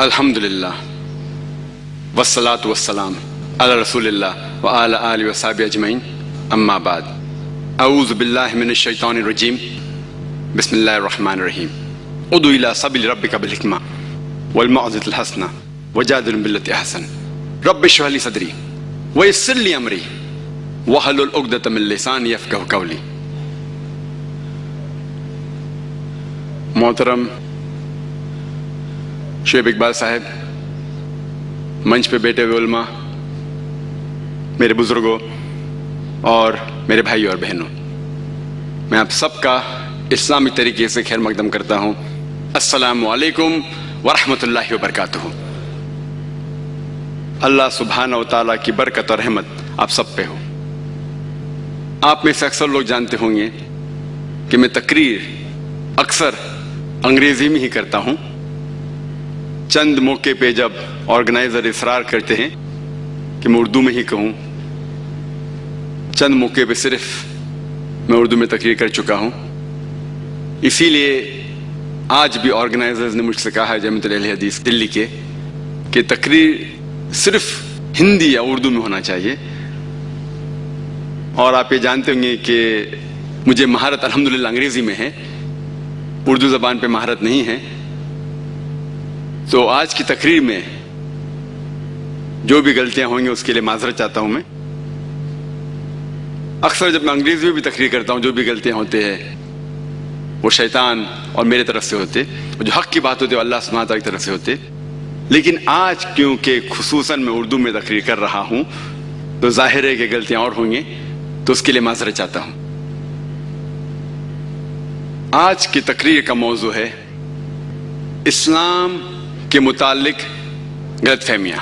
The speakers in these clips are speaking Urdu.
الحمدللہ والصلاة والسلام علی رسول اللہ وعلی آلہ وصحبہ اجمعین، اما بعد، اعوذ باللہ من الشیطان الرجیم، بسم اللہ الرحمن الرحیم۔ ادعو الی سبیل ربک بالحکمہ والموعظۃ الحسنہ وجادلہم باللتی احسن، رب اشرح لی صدری ویسر لی امری واحلل عقدۃ من لسانی یفقہوا قولی۔ محترم شعیب اقبال صاحب، منچ پہ بیٹھے ہوئے علماء، میرے بزرگوں اور میرے بھائی اور بہنوں، میں آپ سب کا اسلامی طریقے سے خیر مقدم کرتا ہوں۔ السلام علیکم ورحمۃ اللہ وبرکاتہ۔ اللہ سبحانہ و تعالیٰ کی برکت اور رحمت آپ سب پہ ہو۔ آپ میں سے اکثر لوگ جانتے ہوں گے کہ میں تقریر اکثر انگریزی میں ہی کرتا ہوں۔ چند موقع پہ جب آرگنائزر اصرار کرتے ہیں کہ میں اردو میں ہی کہوں، چند موقع پہ صرف میں اردو میں تقریر کر چکا ہوں۔ اسی لیے آج بھی آرگنائزرز نے مجھ سے کہا ہے، جامعۃ اہل حدیث دلی کے، کہ تقریر صرف ہندی یا اردو میں ہونا چاہیے۔ اور آپ یہ جانتے ہوں گے کہ مجھے مہارت الحمدللہ انگریزی میں ہے، اردو زبان پہ مہارت نہیں ہے۔ تو آج کی تقریر میں جو بھی غلطیاں ہوں گی اس کے لیے معذرت چاہتا ہوں میں۔ اکثر جب میں انگریزی میں بھی تقریر کرتا ہوں، جو بھی غلطیاں ہوتے ہیں وہ شیطان اور میرے طرف سے ہوتے، جو حق کی بات ہوتی ہے وہ اللہ سبحانہ تعالیٰ کی طرف سے ہوتے۔ لیکن آج کیونکہ خصوصاً میں اردو میں تقریر کر رہا ہوں تو ظاہر ہے کہ غلطیاں اور ہوں گی، تو اس کے لیے معذرت چاہتا ہوں۔ آج کی تقریر کا موضوع ہے اسلام کے متعلق غلط فہمیاں۔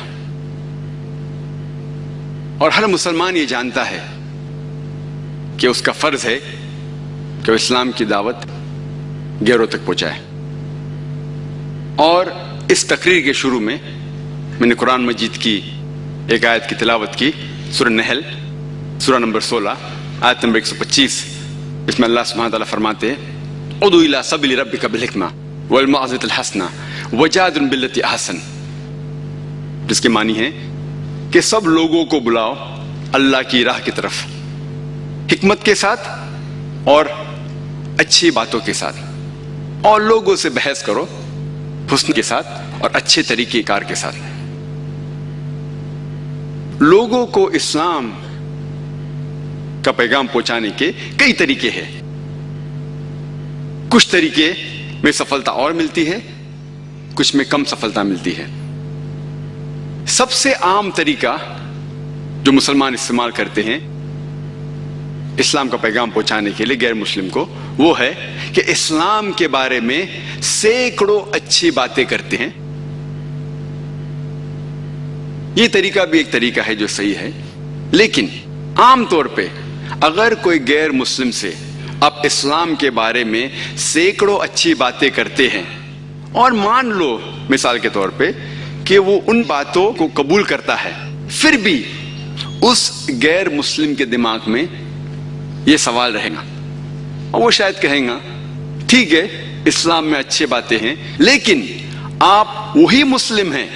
اور ہر مسلمان یہ جانتا ہے کہ اس کا فرض ہے کہ وہ اسلام کی دعوت غیروں تک پہنچائے۔ اور اس تقریر کے شروع میں نے قرآن مجید کی ایک آیت کی تلاوت کی، سورہ نحل، سورہ نمبر 16، آیت نمبر 125۔ اس میں اللہ سبحانہ تعالیٰ فرماتے ہیں، ادعو الی سبیل ربک بالحکمہ والموعظۃ الحسنہ وجادلہم باللتی احسن، جس کے معنی ہے کہ سب لوگوں کو بلاؤ اللہ کی راہ کی طرف، حکمت کے ساتھ اور اچھی باتوں کے ساتھ، اور لوگوں سے بحث کرو حسن کے ساتھ اور اچھے طریقہ کار کے ساتھ۔ لوگوں کو اسلام کا پیغام پہنچانے کے کئی طریقے ہیں۔ کچھ طریقے میں سفلتا اور ملتی ہے، کچھ میں کم سفلتا ملتی ہے۔ سب سے عام طریقہ جو مسلمان استعمال کرتے ہیں اسلام کا پیغام پہنچانے کے لیے غیر مسلم کو، وہ ہے کہ اسلام کے بارے میں سینکڑوں اچھی باتیں کرتے ہیں۔ یہ طریقہ بھی ایک طریقہ ہے جو صحیح ہے، لیکن عام طور پہ اگر کوئی غیر مسلم سے آپ اسلام کے بارے میں سینکڑوں اچھی باتیں کرتے ہیں اور مان لو مثال کے طور پہ کہ وہ ان باتوں کو قبول کرتا ہے، پھر بھی اس غیر مسلم کے دماغ میں یہ سوال رہے گا اور وہ شاید کہیں گا ٹھیک ہے اسلام میں اچھی باتیں ہیں، لیکن آپ وہی مسلم ہیں،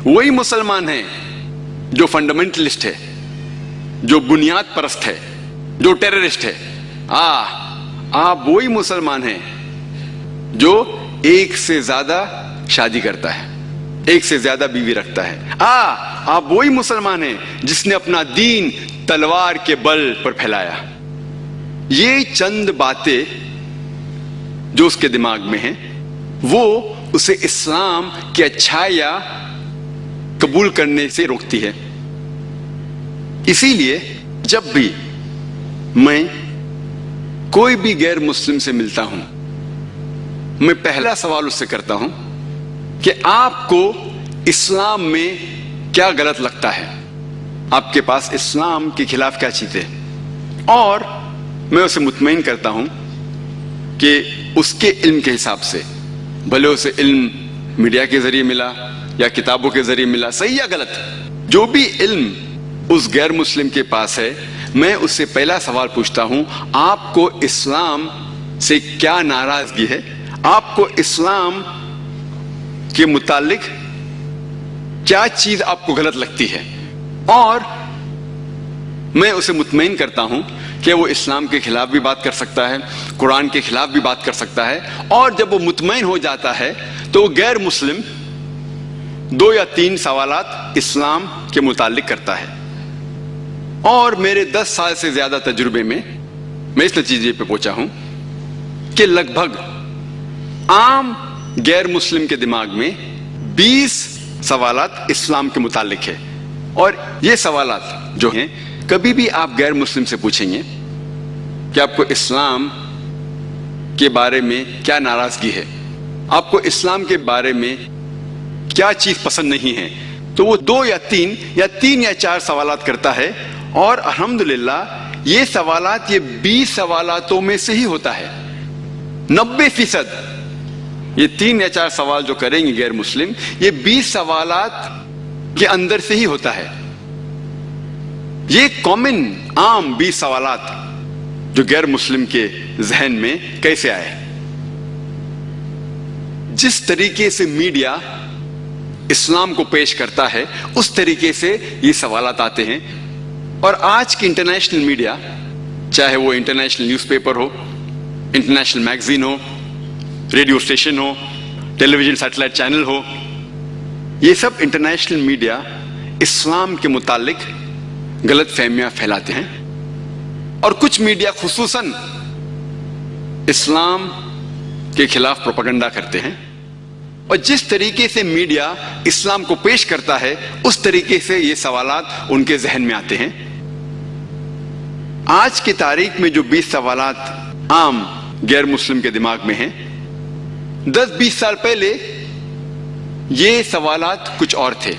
وہی مسلمان ہیں جو فنڈامنٹلسٹ ہے، جو بنیاد پرست ہے، جو ٹیررسٹ ہے۔ آپ وہی مسلمان ہیں جو ایک سے زیادہ شادی کرتا ہے، ایک سے زیادہ بیوی رکھتا ہے۔ آپ وہی مسلمان ہیں جس نے اپنا دین تلوار کے بل پر پھیلایا۔ یہ چند باتیں جو اس کے دماغ میں ہیں وہ اسے اسلام کی اچھائیاں قبول کرنے سے روکتی ہے۔ اسی لیے جب بھی میں کوئی بھی غیر مسلم سے ملتا ہوں، میں پہلا سوال اس سے کرتا ہوں کہ آپ کو اسلام میں کیا غلط لگتا ہے، آپ کے پاس اسلام کے خلاف کیا چیزیں، اور میں اسے مطمئن کرتا ہوں کہ اس کے علم کے حساب سے، بھلے اسے علم میڈیا کے ذریعے ملا یا کتابوں کے ذریعے ملا، صحیح یا غلط، جو بھی علم اس غیر مسلم کے پاس ہے، میں اس سے پہلا سوال پوچھتا ہوں آپ کو اسلام سے کیا ناراضگی ہے، آپ کو اسلام کے متعلق کیا چیز آپ کو غلط لگتی ہے، اور میں اسے مطمئن کرتا ہوں کہ وہ اسلام کے خلاف بھی بات کر سکتا ہے، قرآن کے خلاف بھی بات کر سکتا ہے، اور جب وہ مطمئن ہو جاتا ہے تو وہ غیر مسلم 2 یا 3 سوالات اسلام کے متعلق کرتا ہے۔ اور میرے 10 سال سے زیادہ تجربے میں اس نتیجے پہ پہنچا ہوں کہ لگ بھگ عام غیر مسلم کے دماغ میں 20 سوالات اسلام کے متعلق ہے، اور یہ سوالات جو ہیں کبھی بھی آپ غیر مسلم سے پوچھیں گے کہ آپ کو اسلام کے بارے میں کیا ناراضگی ہے، آپ کو اسلام کے بارے میں کیا چیز پسند نہیں ہے، تو وہ 2 یا 3 یا 4 سوالات کرتا ہے، اور الحمدللہ یہ سوالات یہ 20 سوالاتوں میں سے ہی ہوتا ہے۔ 90% یہ 3 یا 4 سوال جو کریں گے غیر مسلم، یہ 20 سوالات کے اندر سے ہی ہوتا ہے۔ یہ کامن عام 20 سوالات جو غیر مسلم کے ذہن میں کیسے آئے؟ جس طریقے سے میڈیا اسلام کو پیش کرتا ہے اس طریقے سے یہ سوالات آتے ہیں، اور آج کی انٹرنیشنل میڈیا، چاہے وہ انٹرنیشنل نیوز پیپر ہو، انٹرنیشنل میگزین ہو، ریڈیو اسٹیشن ہو، ٹیلی ویژن سیٹلائٹ چینل ہو، یہ سب انٹرنیشنل میڈیا اسلام کے متعلق غلط فہمیاں پھیلاتے ہیں، اور کچھ میڈیا خصوصاً اسلام کے خلاف پروپیگنڈا کرتے ہیں، اور جس طریقے سے میڈیا اسلام کو پیش کرتا ہے اس طریقے سے یہ سوالات ان کے ذہن میں آتے ہیں۔ آج کی تاریخ میں جو 20 سوالات عام غیر مسلم کے دماغ میں ہیں، 10-20 سال پہلے یہ سوالات کچھ اور تھے۔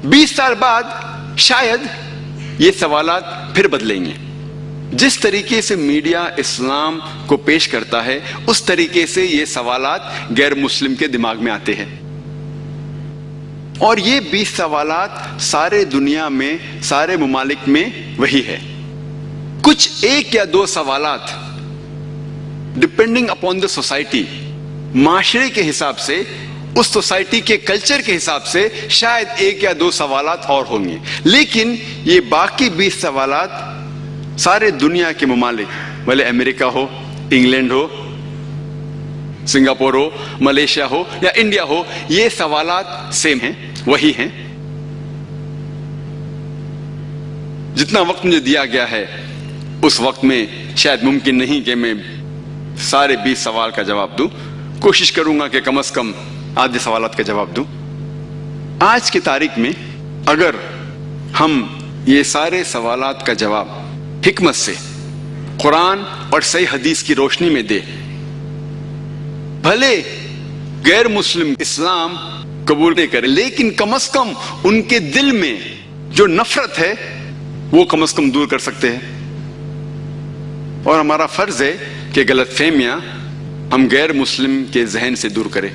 20 سال بعد شاید یہ سوالات پھر بدلیں گے۔ جس طریقے سے میڈیا اسلام کو پیش کرتا ہے اس طریقے سے یہ سوالات غیر مسلم کے دماغ میں آتے ہیں، اور یہ 20 سوالات سارے دنیا میں، سارے ممالک میں وہی ہے۔ کچھ 1 یا 2 سوالات ڈپینڈنگ اپون دا سوسائٹی، معاشرے کے حساب سے، اس سوسائٹی کے کلچر کے حساب سے شاید 1 یا 2 سوالات اور ہوں گے، لیکن یہ باقی 20 سوالات سارے دنیا کے ممالک، بھلے امریکہ ہو، انگلینڈ ہو، سنگاپور ہو، ملیشیا ہو یا انڈیا ہو، یہ سوالات سیم ہیں، وہی ہیں۔ جتنا وقت مجھے دیا گیا ہے اس وقت میں شاید ممکن نہیں کہ میں سارے 20 سوال کا جواب دوں، کوشش کروں گا کہ کم از کم آدھے سوالات کا جواب دوں۔ آج کی تاریخ میں اگر ہم یہ سارے سوالات کا جواب حکمت سے قرآن اور صحیح حدیث کی روشنی میں دے، بھلے غیر مسلم اسلام قبول نہیں کرے لیکن کم از کم ان کے دل میں جو نفرت ہے وہ کم از کم دور کر سکتے ہیں، اور ہمارا فرض ہے کہ غلط فہمیاں ہم غیر مسلم کے ذہن سے دور کریں۔